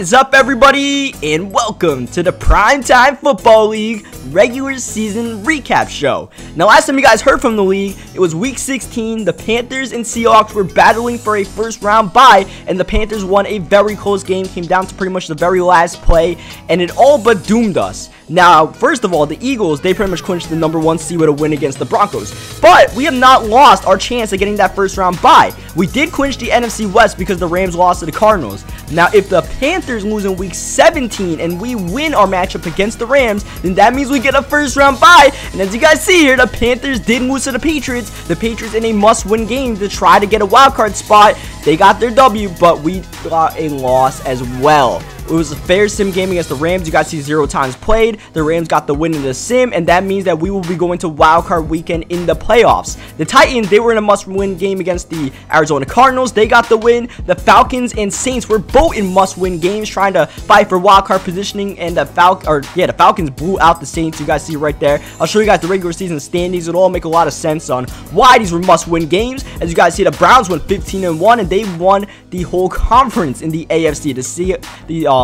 What is up, everybody, and welcome to the Primetime Football League regular season recap show. Now, last time you guys heard from the league, it was week 16. The Panthers and Seahawks were battling for a first round bye, and the Panthers won a very close game, came down to pretty much the very last play, and it all but doomed us. Now, first of all, the Eagles, they pretty much clinched the #1 seed with a win against the Broncos. But we have not lost our chance of getting that first round bye. We did clinch the NFC West because the Rams lost to the Cardinals. Now, if the Panthers lose in week 17 and we win our matchup against the Rams, then that means we get a first round bye. And as you guys see here, the Panthers did lose to the Patriots. The Patriots in a must-win game to try to get a wild card spot. They got their W, but we got a loss as well. It was a fair sim game against the Rams. You guys see 0 times played. The Rams got the win in the sim, and that means that we will be going to wildcard weekend in the playoffs. The Titans, they were in a must-win game against the Arizona Cardinals. They got the win. The Falcons and Saints were both in must-win games, trying to fight for wildcard positioning, and the Falcons blew out the Saints. You guys see right there. I'll show you guys the regular season standings. It'll all make a lot of sense on why these were must-win games. As you guys see, the Browns went 15-1, and they won the whole conference in the AFC. To see the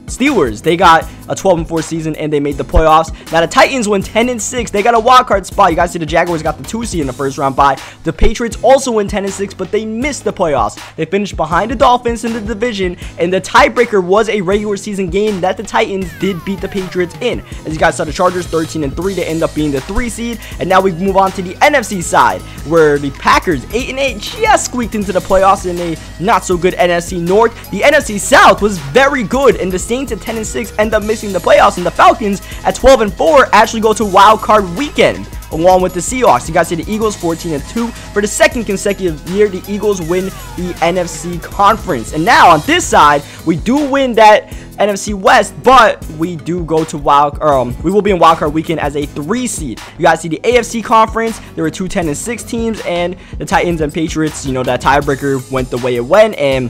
Steelers, they got a 12-4 season and they made the playoffs. Now the Titans went 10-6. They got a wild card spot. You guys see the Jaguars got the 2 seed in the first round bye. The Patriots also went 10-6, but they missed the playoffs. They finished behind the Dolphins in the division, and the tiebreaker was a regular season game that the Titans did beat the Patriots in. As you guys saw, the Chargers 13-3 to end up being the 3 seed. And now we move on to the NFC side, where the Packers 8-8 just squeaked into the playoffs in a not so good NFC North. The NFC South was very good, and the Saints at 10-6 end up missing the playoffs, and the Falcons at 12-4 actually go to wild card weekend along with the Seahawks. You guys see the Eagles 14-2 for the second consecutive year. The Eagles win the NFC conference, and now on this side we do win that NFC West, but we do go to we will be in wildcard weekend as a 3 seed. You guys see the AFC conference. There were 2 10-6 teams, and the Titans and Patriots, you know, that tiebreaker went the way it went, and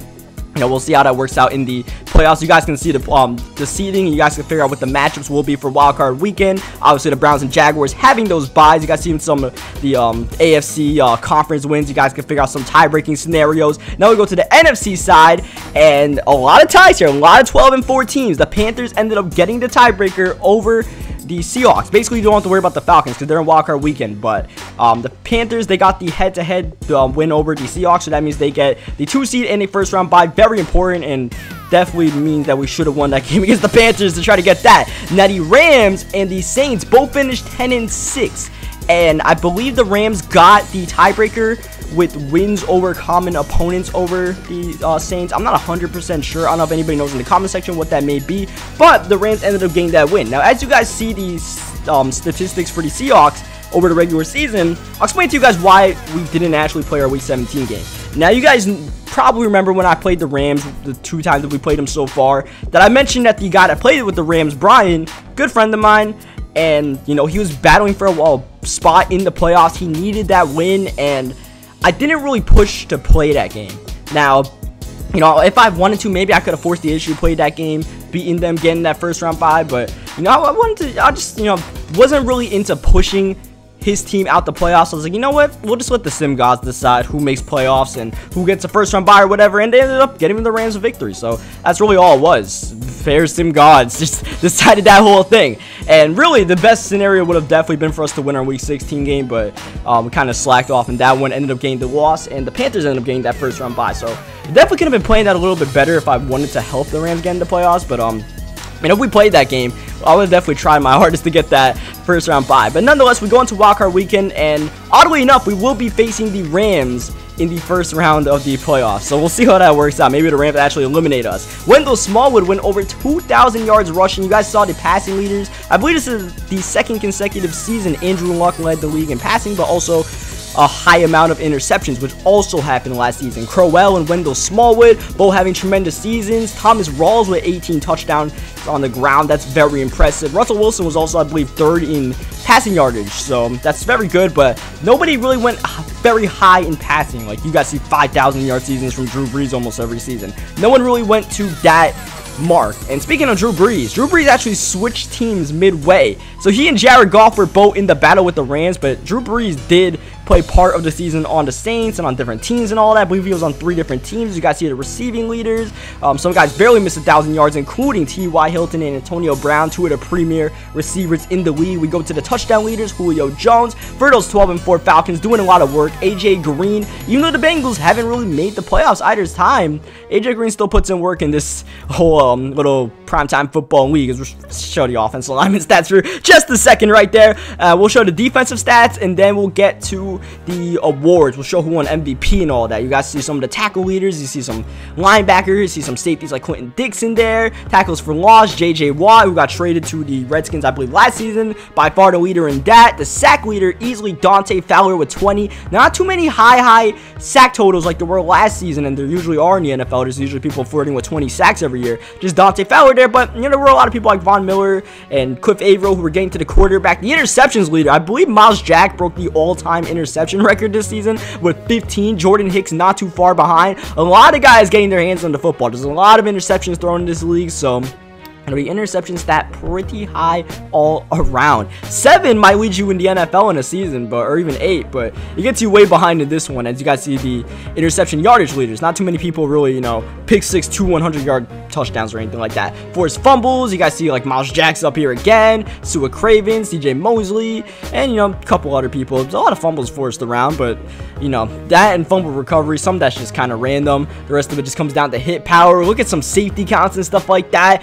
you know, we'll see how that works out in the playoffs. You guys can see the seeding. You guys can figure out what the matchups will be for wildcard weekend. Obviously, the Browns and Jaguars having those byes. You guys see some of the AFC conference wins. You guys can figure out some tie-breaking scenarios. Now we go to the NFC side, and a lot of ties here. A lot of 12-4 teams. The Panthers ended up getting the tiebreaker over the Seahawks. Basically, you don't have to worry about the Falcons because they're in wildcard weekend, but the Panthers, they got the head-to-head win over the Seahawks, so that means they get the 2 seed and a first round bye. Very important, and definitely means that we should have won that game against the Panthers to try to get that. Now the Rams and the Saints both finished 10-6, and I believe the Rams got the tiebreaker with wins over common opponents over the Saints. I'm not 100% sure. I don't know if anybody knows in the comment section what that may be, but the Rams ended up getting that win. Now, as you guys see these statistics for the Seahawks over the regular season, I'll explain to you guys why we didn't actually play our week 17 game. Now, you guys probably remember when I played the Rams, the 2 times that we played them so far, that I mentioned that the guy that played with the Rams, Brian, good friend of mine, and you know, he was battling for a spot in the playoffs. He needed that win, and I didn't really push to play that game. Now, you know, if I wanted to, maybe I could have forced the issue, played that game, beating them, getting that first round bye. But, you know, I just, you know, wasn't really into pushing his team out the playoffs. So I was like, you know what? We'll just let the sim gods decide who makes playoffs and who gets a first round bye or whatever. And they ended up getting the Rams a victory. So that's really all it was. Fair sim gods just decided that whole thing. And really, the best scenario would have definitely been for us to win our week 16 game, but we kind of slacked off, and that one ended up getting the loss, and the Panthers ended up getting that first round bye. So definitely could have been playing that a little bit better if I wanted to help the Rams get in the playoffs. But you know, if we played that game, I would have definitely tried my hardest to get that first round bye. But nonetheless, we go into wildcard weekend, and oddly enough, we will be facing the Rams in the first round of the playoffs. So we'll see how that works out. Maybe the Rams actually eliminate us. Wendell Smallwood went over 2,000 yards rushing. You guys saw the passing leaders. I believe this is the 2nd consecutive season Andrew Luck led the league in passing, but also a high amount of interceptions, which also happened last season. Crowell and Wendell Smallwood both having tremendous seasons. Thomas Rawls with 18 touchdowns on the ground. That's very impressive. Russell Wilson was also, I believe, 3rd in passing yardage, so that's very good, but nobody really went very high in passing. Like, you guys see 5,000 yard seasons from Drew Brees almost every season. No one really went to that mark. And speaking of Drew Brees actually switched teams midway. So he and Jared Goff were both in the battle with the Rams, but Drew Brees did play part of the season on the Saints and on different teams and all that. I believe he was on 3 different teams. You guys see the receiving leaders. Some guys barely missed 1,000 yards, including T.Y. Hilton and Antonio Brown, 2 of the premier receivers in the league. We go to the touchdown leaders, Julio Jones, for those 12-4 Falcons, doing a lot of work. A.J. Green, even though the Bengals haven't really made the playoffs either time, A.J. Green still puts in work in this whole little Primetime Football League. We'll show the offensive lineman stats for just a second right there. We'll show the defensive stats, and then we'll get to the awards. We'll show who won MVP and all that. You guys see some of the tackle leaders. You see some linebackers. You see some safeties like Quentin Dixon there. Tackles for loss, J.J. Watt, who got traded to the Redskins, I believe, last season. By far the leader in that. The sack leader, easily Dante Fowler with 20. Not too many high sack totals like there were last season, and there usually are in the NFL. There's usually people flirting with 20 sacks every year. Just Dante Fowler there, but, you know, there were a lot of people like Von Miller and Cliff Averill who were getting to the quarterback. The interceptions leader, I believe Miles Jack broke the all-time interception record this season with 15. Jordan Hicks not too far behind. A lot of guys getting their hands on the football. There's a lot of interceptions thrown in this league, so it'll be interception stat pretty high all around. 7 might lead you in the NFL in a season, or even 8, but it gets you way behind in this one. As you guys see, the interception yardage leaders, not too many people really, you know, pick 6 2 100-yard touchdowns or anything like that. Forced fumbles, you guys see like Miles Jack's up here again, Sua Craven, CJ Mosley, and, you know, a couple other people. There's a lot of fumbles forced around, but, you know, that and fumble recovery, some of that's just kind of random. The rest of it just comes down to hit power. Look at some safety counts and stuff like that.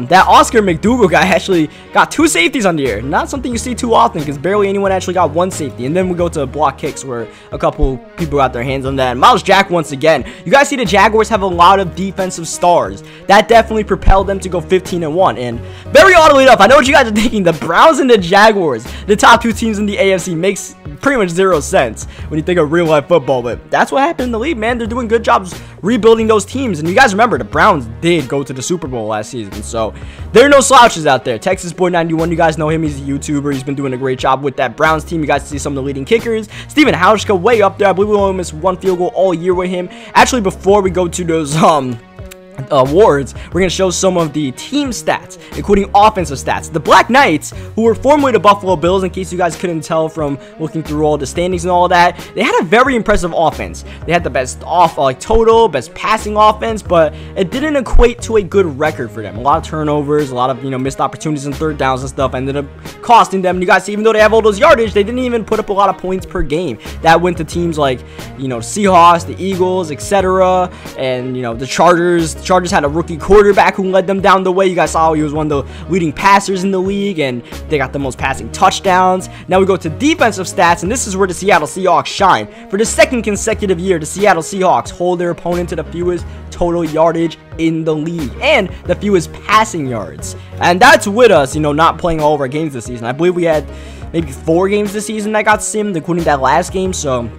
That Oscar McDougal guy actually got 2 safeties on the year. Not something you see too often, because barely anyone actually got 1 safety. And then we go to block kicks, where a couple people got their hands on that. Miles Jack once again. You guys see the Jaguars have a lot of defensive stars. That definitely propelled them to go 15-1. And very oddly enough, I know what you guys are thinking. The Browns and the Jaguars, the top 2 teams in the AFC, makes pretty much 0 sense when you think of real life football. But that's what happened in the league, man. They're doing good jobs rebuilding those teams. And you guys remember, the Browns did go to the Super Bowl last season, so there are no slouches out there. Texas Boy 91, you guys know him. He's a YouTuber. He's been doing a great job with that Browns team. You guys see some of the leading kickers. Steven Hauschka way up there. I believe we only missed 1 field goal all year with him. Actually, before we go to those awards, we're going to show some of the team stats, including offensive stats. The Black Knights, who were formerly the Buffalo Bills, in case you guys couldn't tell from looking through all the standings and all that, they had a very impressive offense. They had the best total, best passing offense, but it didn't equate to a good record for them. A lot of turnovers, a lot of, you know, missed opportunities and 3rd downs and stuff ended up costing them. And you guys see, even though they have all those yardage, they didn't even put up a lot of points per game. That went to teams like, you know, Seahawks, the Eagles, etc., and, you know, the Chargers. The Chargers had a rookie quarterback who led them down the way. You guys saw he was one of the leading passers in the league, and they got the most passing touchdowns. Now we go to defensive stats, and this is where the Seattle Seahawks shine. For the 2nd consecutive year, the Seattle Seahawks hold their opponent to the fewest total yardage in the league and the fewest passing yards. And that's with us, you know, not playing all of our games this season. I believe we had maybe 4 games this season that got simmed, including that last game, so,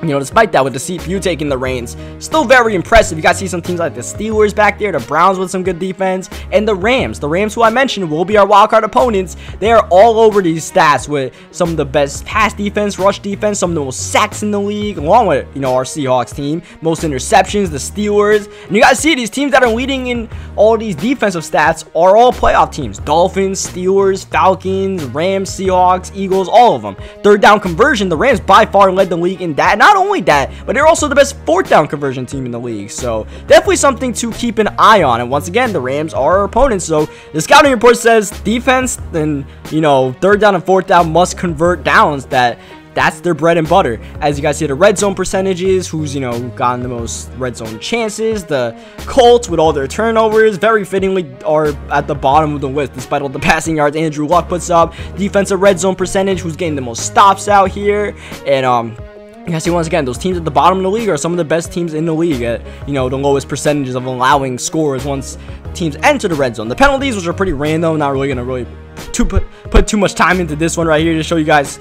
you know, despite that, with the CPU taking the reins, still very impressive. You guys see some teams like the Steelers back there, the Browns with some good defense, and the Rams. The Rams, who I mentioned, will be our wildcard opponents. They are all over these stats with some of the best pass defense, rush defense, some of the most sacks in the league, along with, you know, our Seahawks team, most interceptions, the Steelers. And you guys see these teams that are leading in all these defensive stats are all playoff teams. Dolphins, Steelers, Falcons, Rams, Seahawks, Eagles, all of them. 3rd down conversion, the Rams by far led the league in that. Not only that, but they're also the best 4th down conversion team in the league, so definitely something to keep an eye on. And once again, the Rams are our opponents, so the scouting report says defense, then, you know, 3rd down and 4th down must convert downs. That's their bread and butter. As you guys see, the red zone percentages, who's, you know, gotten the most red zone chances. The Colts, with all their turnovers, very fittingly are at the bottom of the list, despite all the passing yards Andrew Luck puts up. Defensive red zone percentage, who's getting the most stops out here. And you guys see, once again, those teams at the bottom of the league are some of the best teams in the league at, you know, the lowest percentages of allowing scores once teams enter the red zone. The penalties, which are pretty random, not really going to put too much time into this one right here to show you guys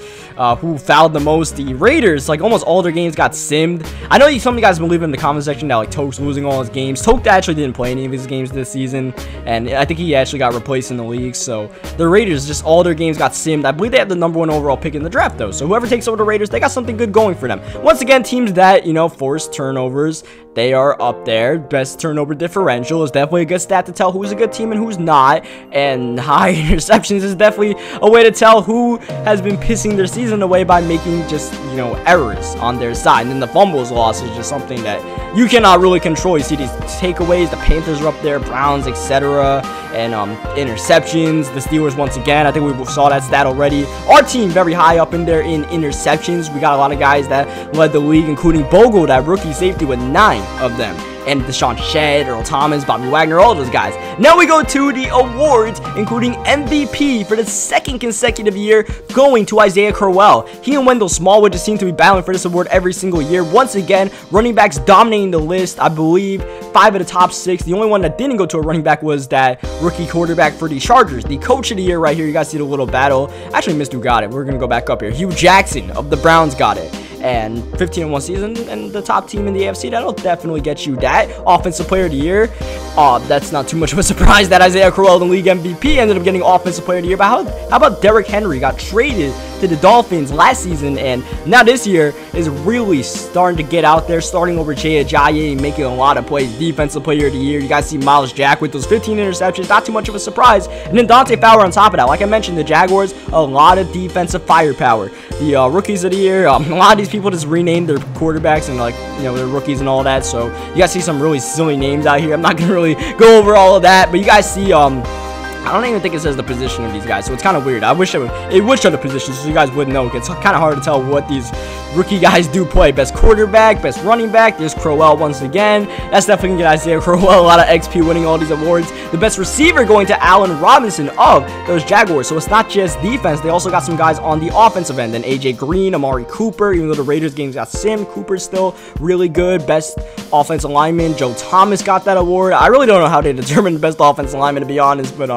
who fouled the most. The Raiders, like, almost all their games got simmed. I know some of you guys believe in the comment section that, like, Toke's losing all his games. Toke actually didn't play any of his games this season, and I think he actually got replaced in the league. So the Raiders, just all their games got simmed. I believe they have the #1 overall pick in the draft, though, so whoever takes over the Raiders, they got something good going for them. Once again, teams that, you know, force turnovers, they are up there. Best turnover differential is definitely a good stat to tell who's a good team and who's not. And high interceptions This is definitely a way to tell who has been pissing their season away by making just, you know, errors on their side. And then the fumbles loss is just something that you cannot really control. You see these takeaways, the Panthers are up there, Browns, etc., and interceptions. The Steelers, once again, I think we saw that stat already. Our team very high up in there in interceptions. We got a lot of guys that led the league, including Bogle, that rookie safety, with 9 of them. And Deshaun Shedd, Earl Thomas, Bobby Wagner, all those guys. Now we go to the awards, including MVP for the 2nd consecutive year, going to Isaiah Crowell. He and Wendell Smallwood just seem to be battling for this award every single year. Once again, running backs dominating the list. I believe 5 of the top 6. The only one that didn't go to a running back was that rookie quarterback for the Chargers. The coach of the year right here, you guys see the little battle. Actually, missed who got it. We're going to go back up here. Hugh Jackson of the Browns got it. And 15-1 season, and the top team in the AFC, that'll definitely get you that. Offensive player of the year, that's not too much of a surprise that Isaiah Crowell, the league MVP, ended up getting offensive player of the year. But how about Derrick Henry? Got traded to the Dolphins last season, and now this year is really starting to get out there, starting over Jay Ajayi, making a lot of plays. Defensive player of the year. You guys see Miles Jack with those 15 interceptions, not too much of a surprise. And then Dante Fowler on top of that. Like I mentioned, the Jaguars, a lot of defensive firepower. The rookies of the year, a lot of these people just renamed their quarterbacks and, like, you know, their rookies and all that. So you guys see some really silly names out here. I'm not gonna really go over all of that, but you guys see I don't even think it says the position of these guys, so it's kind of weird. I wish it would show the positions so you guys would know. It's kind of hard to tell what these rookie guys do play. Best quarterback, best running back. There's Crowell once again. That's definitely going to get Isaiah Crowell a lot of XP winning all these awards. The best receiver going to Allen Robinson of those Jaguars. So it's not just defense. They also got some guys on the offensive end. Then AJ Green, Amari Cooper, even though the Raiders games got Sam Cooper still really good. Best offensive lineman, Joe Thomas got that award. I really don't know how they determined the best offensive lineman, to be honest, but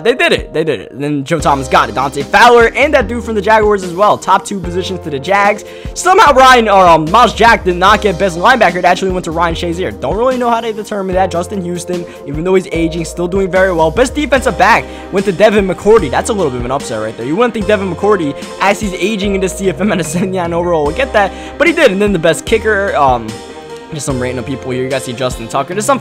they did it. And then Joe Thomas got it. Dante Fowler and that dude from the Jaguars as well. Top 2 positions to the Jags. Somehow Miles Jack did not get best linebacker. It actually went to Ryan Shazier. Don't really know how they determined that. Justin Houston, even though he's aging, still doing very well. Best defensive back went to Devin McCourty. That's a little bit of an upset right there. You wouldn't think Devin McCourty, as he's aging into CFM at a 79 overall, would get that, but he did. And then the best kicker, just some random people here. You guys see Justin Tucker. There's some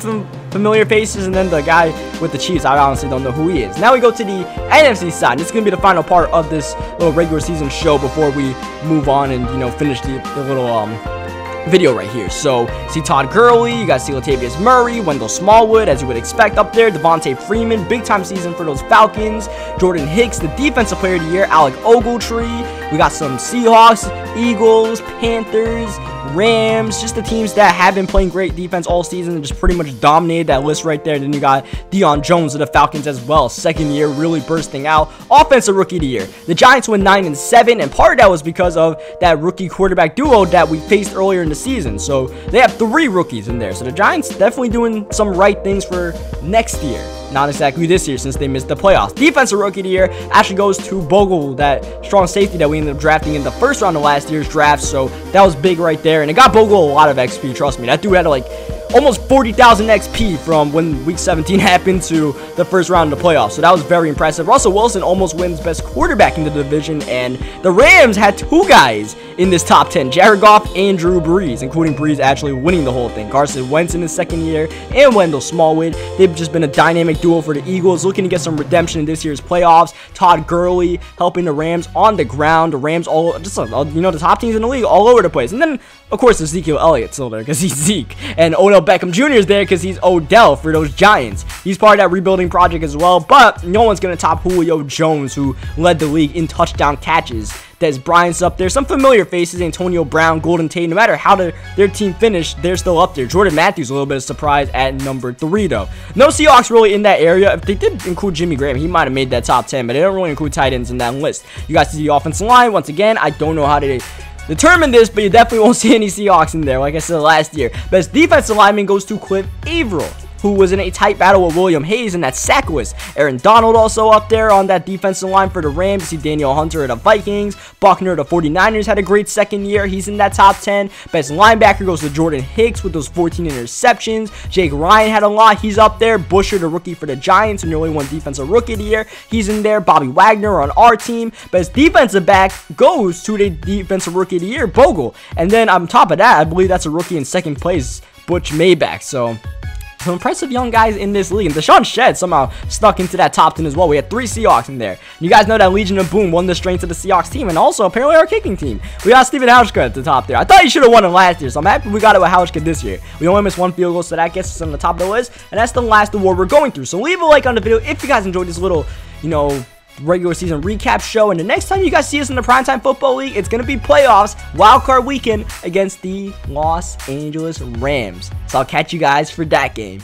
familiar faces, and then the guy with the Chiefs, I honestly don't know who he is. Now we go to the NFC side. This is going to be the final part of this little regular season show before we move on and, you know, finish the little video right here. So, see Todd Gurley, you guys see Latavius Murray, Wendell Smallwood, as you would expect up there, Devontae Freeman, big time season for those Falcons, Jordan Hicks, the defensive player of the year, Alec Ogletree, we got some Seahawks, Eagles, Panthers, Rams, just the teams that have been playing great defense all season and just pretty much dominated that list right there. Then you got Deion Jones of the Falcons as well, 2nd year, really bursting out. Offensive rookie of the year. The Giants went 9-7, and part of that was because of that rookie quarterback duo that we faced earlier in the season. So they have 3 rookies in there. So the Giants definitely doing some right things for next year. Not exactly this year since they missed the playoffs. Defensive rookie of the year actually goes to Bogle, that strong safety that we ended up drafting in the first round of last year's draft. So that was big right there. And it got Bogle a lot of XP, trust me. That dude had like almost 40,000 XP from when week 17 happened to the first round of the playoffs. So that was very impressive. Russell Wilson almost wins best quarterback in the division, and the Rams had 2 guys in this top 10, Jared Goff and Drew Brees, including Brees actually winning the whole thing. Carson Wentz in his 2nd year, and Wendell Smallwood. They've just been a dynamic duo for the Eagles, looking to get some redemption in this year's playoffs. Todd Gurley helping the Rams on the ground. The Rams all just, you know, the top teams in the league all over the place. And then, of course, Ezekiel Elliott's still there because he's Zeke, and Odell Beckham Jr. is there because he's Odell for those Giants. He's part of that rebuilding project as well, but no one's going to top Julio Jones, who led the league in touchdown catches. Des Bryant's up there. Some familiar faces, Antonio Brown, Golden Tate. No matter how their team finished, they're still up there. Jordan Matthews, a little bit of surprise at number 3, though. No Seahawks really in that area. If they did include Jimmy Graham, he might have made that top 10, but they don't really include tight ends in that list. You guys see the offensive line. Once again, I don't know how to determine this, but you definitely won't see any Seahawks in there, like I said last year. Best defensive lineman goes to Cliff Averill, who was in a tight battle with William Hayes in that sack list. Aaron Donald also up there on that defensive line for the Rams. You see Daniel Hunter of the Vikings. Buckner of the 49ers had a great 2nd year. He's in that top 10. Best linebacker goes to Jordan Hicks with those 14 interceptions. Jake Ryan had a lot. He's up there. Busher, the rookie for the Giants, and nearly won defensive rookie of the year. He's in there. Bobby Wagner on our team. Best defensive back goes to the defensive rookie of the year, Bogle. And then on top of that, I believe that's a rookie in 2nd place, Butch Mayback. So some impressive young guys in this league. And Deshaun Shedd somehow stuck into that top 10 as well. We had 3 Seahawks in there. And you guys know that Legion of Boom won the strength of the Seahawks team, and also apparently our kicking team. We got Steven Hauschka at the top there. I thought he should have won it last year, so I'm happy we got it with Hauschka this year. We only missed 1 field goal, so that gets us on the top of the list, and that's the last award we're going through. So leave a like on the video if you guys enjoyed this little, you know, regular season recap show. And the next time you guys see us in the Primetime Football League, it's going to be playoffs, wildcard weekend against the Los Angeles Rams. So I'll catch you guys for that game.